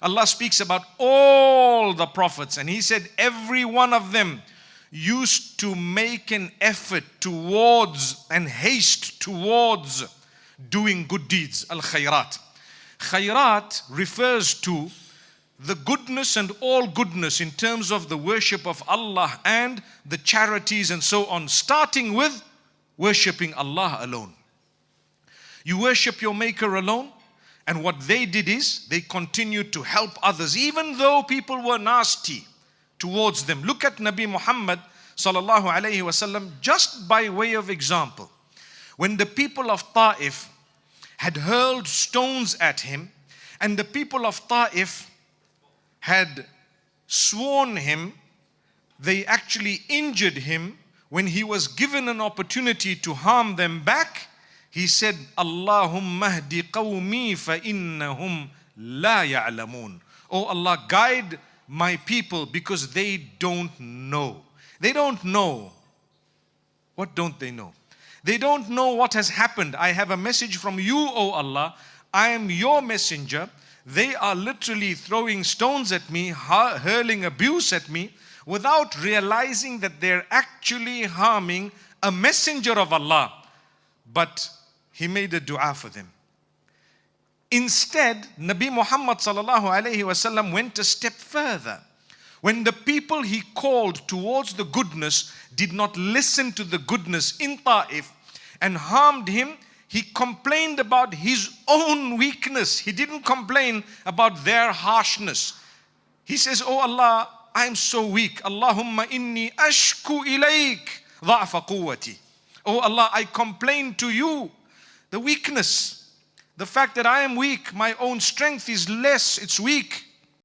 Allah speaks about all the prophets, and He said every one of them used to make an effort towards and haste towards doing good deeds. Al-khayrat. Khayrat refers to the goodness and all goodness in terms of the worship of Allah and the charities and so on, starting with worshipping Allah alone. You worship your Maker alone, and what they did is they continued to help others even though people were nasty towards them. Look at Nabi Muhammad sallallahu alayhi wasallam, just by way of example. When the people of Ta'if had hurled stones at him, and the people of Ta'if had sworn him, they actually injured him. When he was given an opportunity to harm them back, he said, Allahumma hdi qawmi fa innahum la ya'lamun. Oh Allah, guide my people because they don't know. They don't know. What don't they know? They don't know what has happened. I have a message from you, O Allah. I am your messenger. They are literally throwing stones at me, hurling abuse at me, without realizing that they're actually harming a messenger of Allah. But he made a dua for them. Instead, Nabi Muhammad sallallahu alayhi wasallam went a step further. When the people he called towards the goodness did not listen to the goodness in Ta'if and harmed him, he complained about his own weakness. He didn't complain about their harshness. He says, Oh Allah, I am so weak. Allahumma inni ashku ilayk dha'fa quwwati. Oh Allah, I complain to you the weakness, the fact that I am weak, my own strength is less, it's weak.